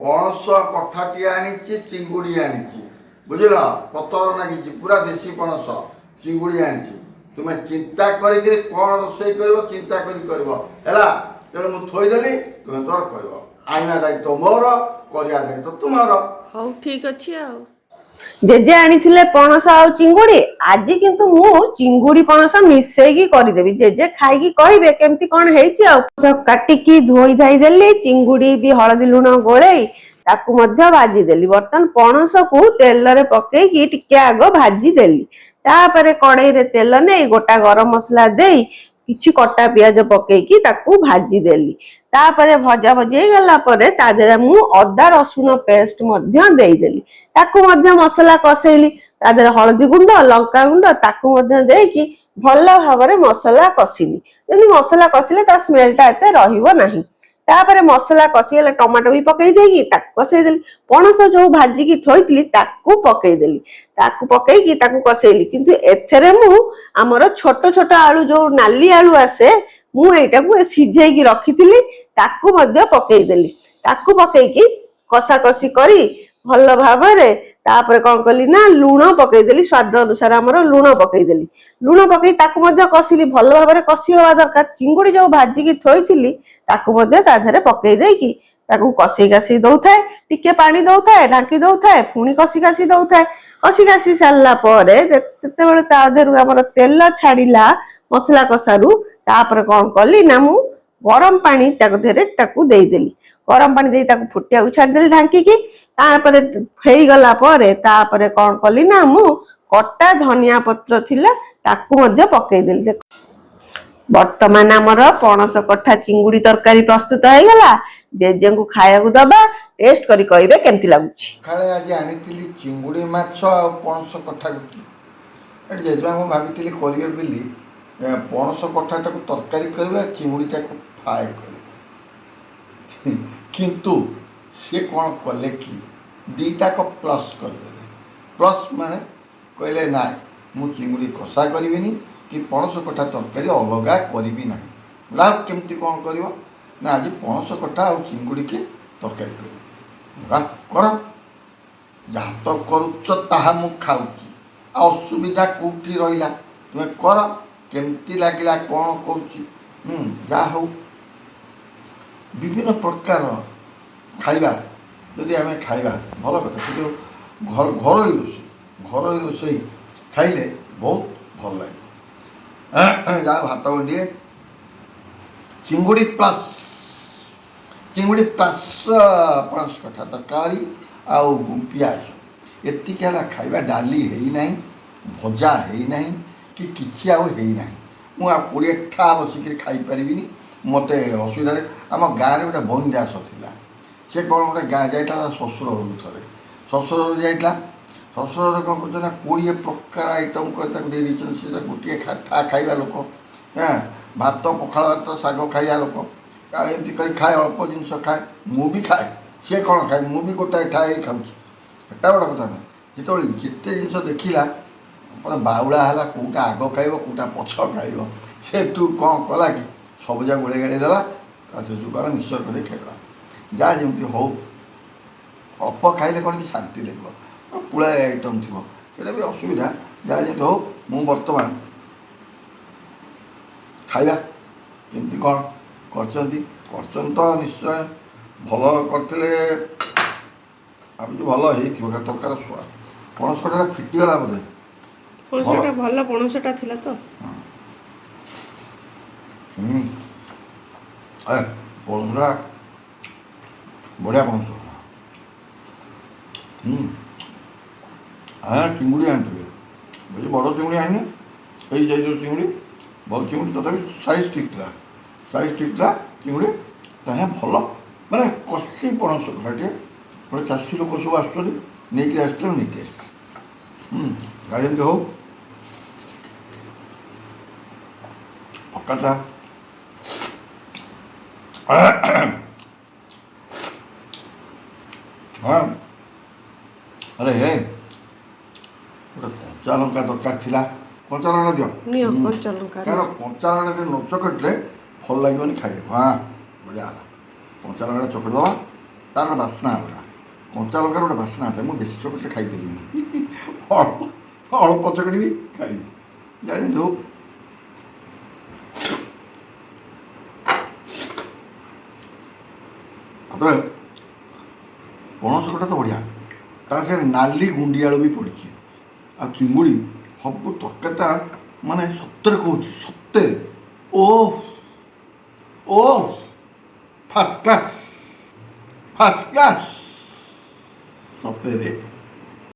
ପଣସ କଠାଟିଏ ଆଣିଛି, ଚିଙ୍ଗୁଡ଼ି ଆଣିଛି, ବୁଝିଲ? ପତର ନାଗିଛି, ପୁରା ଦେଶୀ ପଣସ ଚିଙ୍ଗୁଡ଼ି ଆଣିଛି। ତୁମେ ଚିନ୍ତା କରିକିରି କ'ଣ ରୋଷେଇ କରିବ ଚିନ୍ତା କରି କରିବ ହେଲା। ତେଣୁ ମୁଁ ଥୋଇଦେଲି, ତୁମେ ତୋର କରିବ। ଆଇନା ଦାୟିତ୍ୱ ମୋର, କରିବା ଦାୟିତ୍ୱ ତୁମର। ହଉ ଠିକ ଅଛି ଆଉ। ଜେଜେ ଆଣିଥିଲେ ପଣସ ଆଉ ଚିଙ୍ଗୁଡ଼ି। ଆଜି କିନ୍ତୁ ମୁଁ ଚିଙ୍ଗୁଡ଼ି ପଣସ ମିଶେଇକି କରିଦେବି। ଜେଜେ ଖାଇକି କହିବେ କେମିତି କ'ଣ ହେଇଛି। ଆଉ କାଟିକି ଧୋଇ ଧାଇ ଦେଲି, ଚିଙ୍ଗୁଡ଼ି ବି ହଳଦୀ ଲୁଣ ଗୋଳେଇ ତାକୁ ମଧ୍ୟ ଭାଜି ଦେଲି। ବର୍ତ୍ତମାନ ପଣସକୁ ତେଲରେ ପକେଇକି ଟିକେ ଆଗ ଭାଜି ଦେଲି। ତାପରେ କଡ଼େଇରେ ତେଲ ନେଇ ଗୋଟା ଗରମ ମସଲା ଦେଇ କିଛି କଟା ପିଆଜ ପକେଇକି ତାକୁ ଭାଜି ଦେଲି। ତାପରେ ଭଜା ଭଜି ହେଇଗଲା ପରେ ତା ଦେହରେ ମୁଁ ଅଦା ରସୁଣ ପେଷ୍ଟ ମଧ୍ୟ ଦେଇଦେଲି। ତାକୁ ମଧ୍ୟ ମସଲା କଷେଇଲି। ତା ଦେହରେ ହଳଦୀ ଗୁଣ୍ଡ, ଲଙ୍କା ଗୁଣ୍ଡ ତାକୁ ମଧ୍ୟ ଦେଇକି ଭଲ ଭାବରେ ମସଲା କଷିଲି। ଯେମିତି ମସଲା କଷିଲେ ତା ସ୍ମେଲଟା ଏତେ ରହିବ ନାହିଁ। ତାପରେ ମସଲା କଷିଗଲେ ଟମାଟୋ ବି ପକେଇ ଦେଇକି ତାକୁ କଷେଇଦେଲି। ପଣସ ଯୋଉ ଭାଜିକି ଥୋଇଥିଲି ତାକୁ ପକେଇଦେଲି। ତାକୁ ପକେଇକି ତାକୁ କଷେଇଲି। କିନ୍ତୁ ଏଥିରେ ମୁଁ ଆମର ଛୋଟ ଛୋଟ ଆଳୁ, ଯୋଉ ନାଲି ଆଳୁ ଆସେ, ମୁଁ ଏଇଟାକୁ ସିଝେଇକି ରଖିଥିଲି, ତାକୁ ମଧ୍ୟ ପକେଇଦେଲି। ତାକୁ ପକେଇକି କଷାକଷି କରି ଭଲ ଭାବରେ ତାପରେ କ'ଣ କଲି ନା ଲୁଣ ପକେଇଦେଲି। ସ୍ୱାଦ ଅନୁସାରେ ଆମର ଲୁଣ ପକେଇଦେଲି। ଲୁଣ ପକେଇ ତାକୁ ମଧ୍ୟ କଷିଲି। ଭଲ ଭାବରେ କଷି ହେବା ଦରକାର। ଚିଙ୍ଗୁଡ଼ି ଯୋଉ ଭାଜିକି ଥୋଇଥିଲି ତାକୁ ମଧ୍ୟ ତା ଦେହରେ ପକେଇ ଦେଇକି ତାକୁ କଷି କାଷି ଦଉଥାଏ। ଟିକେ ପାଣି ଦଉଥାଏ, ଢାଙ୍କି ଦଉଥାଏ, ପୁଣି କଷି କାଷି ଦଉଥାଏ। କଷି କାଷି ସାରିଲା ପରେ ଯେତେବେଳେ ତା ଦେହରୁ ଆମର ତେଲ ଛାଡ଼ିଲା ମସଲା କଷାରୁ, ତାପରେ କ'ଣ କଲି ନା ମୁଁ ଗରମ ପାଣି ତାକୁ ଦେହରେ ତାକୁ ଦେଇଦେଲି। ଗରମ ପାଣି ଦେଇ ତାକୁ ଫୁଟିବାକୁ ଛାଡ଼ିଦେଲି ଢାଙ୍କିକି। ତାପରେ ହେଇଗଲା ପରେ ତାପରେ କ'ଣ କଲି ନା ମୁଁ କଟା ଧନିଆ ପତ୍ର ଥିଲା ତାକୁ ମଧ୍ୟ ପକେଇଦେଲି। ବର୍ତ୍ତମାନ ଆମର ପଣସ କଠା ଚିଙ୍ଗୁଡ଼ି ତରକାରୀ ପ୍ରସ୍ତୁତ ହେଇଗଲା। ଜେଜେଙ୍କୁ ଖାଇବାକୁ ଦବା। ଟେଷ୍ଟ କରି କହିବେ କେମିତି ଲାଗୁଛି। ସକାଳେ ଆଜି ଆଣିଥିଲି ଚିଙ୍ଗୁଡ଼ି ମାଛ ଆଉ ପଣସ କଠା ରୁଟି। ଏଠି ଜେଜେମା ମୁଁ ଭାବିଥିଲି କରିବେ ବୋଲି ପଣସ କଠାଟାକୁ ତରକାରୀ କରିବେ, ଚିଙ୍ଗୁଡ଼ିଟାକୁ ଫ୍ରାଏ କରିବେ। କିନ୍ତୁ ସିଏ କ'ଣ କଲେ କି ଦୁଇଟାକ ପ୍ଲସ୍ କରିଦେଲେ। ପ୍ଲସ୍ ମାନେ କହିଲେ ନାଇଁ, ମୁଁ ଚିଙ୍ଗୁଡ଼ି କଷା କରିବିନି କି ପଣସ କଠା ତରକାରୀ ଅଲଗା କରିବି ନାହିଁ। ଆଉ କେମିତି କ'ଣ କରିବ ନା ଆଜି ପଣସ କଠା ଆଉ ଚିଙ୍ଗୁଡ଼ିକି ତରକାରୀ କରିବି। କର, ଯାହା ତ କରୁଛ ତାହା ମୁଁ ଖାଉଛି, ଆଉ ଅସୁବିଧା କେଉଁଠି ରହିଲା? ତୁମେ କର, କେମିତି ଲାଗିଲା, କ'ଣ କରୁଛି। ଯାହା ହଉ, ବିଭିନ୍ନ ପ୍ରକାର ଖାଇବା ଯଦି ଆମେ ଖାଇବା ଭଲ କଥା, କିନ୍ତୁ ଘରୋଇ ରୋଷେଇ ଖାଇଲେ ବହୁତ ଭଲ ଲାଗିବ। ଯାହା ଭାତ ଗଣ୍ଡିଏ, ଚିଙ୍ଗୁଡ଼ି ପ୍ଲସ୍ ପଣସ କଠା ତରକାରୀ ଆଉ ପିଆଜ, ଏତିକି ହେଲା ଖାଇବା। ଡାଲି ହେଇନାହିଁ, ଭଜା ହେଇନାହିଁ, କି କିଛି ଆଉ ହେଇନାହିଁ। ମୁଁ ଆଉ 20ଟା ବସିକିରି ଖାଇପାରିବିନି, ମୋତେ ଅସୁବିଧାରେ। ଆମ ଗାଁରେ ଗୋଟେ ବଇନ ଦାସ ଥିଲା। ସେ କ'ଣ ଗୋଟେ ଗାଁ ଯାଇଥିଲା ଶ୍ୱଶୁର ଘରକୁ। ଥରେ ଶ୍ୱଶୁର ଘରକୁ ଯାଇଥିଲା। ଶ୍ୱଶୁର ଘର କ'ଣ କରୁଛନ୍ତି ନା 20 ପ୍ରକାର ଆଇଟମ୍ କରି ତାକୁ ଦେଇ ଦେଇଛନ୍ତି। ସେ ଗୋଟିଏ ଖାଇବା ଲୋକ। ଭାତ, ପଖାଳ ଭାତ, ଶାଗ ଖାଇବା ଲୋକ। ଆଉ ଏମିତି କରି ଖାଏ, ଅଳ୍ପ ଜିନିଷ ଖାଏ। ମୁଁ ବି ଖାଏ, ସିଏ କ'ଣ ଖାଏ, ମୁଁ ବି ଗୋଟାଏ ଠାଏ ଖାଉଛି। ସେଟା ବଡ଼ କଥା ନୁହେଁ। ଯେତେବେଳେ ଯେତେ ଜିନିଷ ଦେଖିଲା, ପୁରା ବାଉଳା ହେଲା, କେଉଁଟା ଆଗ ଖାଇବ କେଉଁଟା ପଛ ଖାଇବ। ସେଠୁ କ'ଣ କଲା କି ସବୁଯାକ ଗୋଳେଇ ଗାଳେଇ ଦେଲା। ତା ଶେଷକୁ କଲା ମିକ୍ସଚର୍ କରି ଖାଇଦେଲା। ଯାହା ଯେମିତି ହଉ, ଅଳ୍ପ ଖାଇଲେ କ'ଣ କି ଶାନ୍ତି ଲାଗିବ। ପୁଳାଏ ଆଇଟମ୍ ଥିବ, ସେଇଟା ବି ଅସୁବିଧା। ଯାହା ଯେମିତି ହଉ, ମୁଁ ବର୍ତ୍ତମାନ ଖାଇବା କେମିତି କ'ଣ କରିଛନ୍ତି ତ ନିଶ୍ଚୟ ଭଲ କରିଥିଲେ। ଭାବୁଛି ଭଲ ହେଇଥିବ। ତରକାରୀ ପଣସ କଠାଟା ଫିଟିଗଲା ବୋଧେ। ପଣସଟା ଭଲ ପଣସଟା ଥିଲା ତ। ପଣସଟା ବଢ଼ିଆ ପଣସ। ଚିଙ୍ଗୁଡ଼ି ଆଣିଥିଲେ, ବେଶୀ ବଡ଼ ଚିଙ୍ଗୁଡ଼ି ଆଣିନି, ଏଇ ସାଇଜ୍ର ଚିଙ୍ଗୁଡ଼ି। ଭଲ ଚିଙ୍ଗୁଡ଼ି, ତଥାପି ସାଇଜ୍ ଠିକ୍ ଥିଲା। ଚିଙ୍ଗୁଡ଼ି ତାହା ଭଲ, ମାନେ କଷି ପଣସ କଠାଟିଏ। ଗୋଟେ ଚାଷୀ ଲୋକ ସବୁ ଆସୁଛନ୍ତି, ନେଇକି ଆସିଥିଲେ, ନେଇକି ଆସିଥିଲେ। ଯାହା ଯେମିତି ହଉ, ପକାଟା ଆରେ ହେ, ଗୋଟେ କଞ୍ଚା ଲଙ୍କା ଦରକାର ଥିଲା। କଞ୍ଚା ଲଙ୍କା ଦିଅ। କାରଣ କଞ୍ଚା ଲଙ୍କାଟା ନ ଚକଟିଲେ ଭଲ ଲାଗିବନି ଖାଇବାକୁ। ବଢ଼ିଆ ହେଲା। କଞ୍ଚା ଲଙ୍କାଟା ଚକଟି ଦେବା। ତାର ଗୋଟେ ବାସ୍ନା ଅଲଗା। କଞ୍ଚା ଲଙ୍କାର ଗୋଟେ ବାସ୍ନା ଥାଏ। ମୁଁ ବେଶୀ ଚକଟିଲେ ଖାଇପାରିବିନି, ଅଳ୍ପ ଅଳ୍ପ ଚକଟିବି ଖାଇବି। ଜାଣିଛୁ ତାପରେ ପଣସ କଟା ତ ବଢ଼ିଆ, ତା ସାଙ୍ଗରେ ନାଲି ଗୁଣ୍ଡି ଆଳୁ ବି ପଡ଼ିଛି, ଆଉ ଚିଙ୍ଗୁଡ଼ି, ସବୁ ତରକାରୀଟା ମାନେ ସତରେ କହୁଛି ସତରେ ଓ ଓ ଫାର୍ଷ୍ଟ କ୍ଲାସ୍ ସତରେ।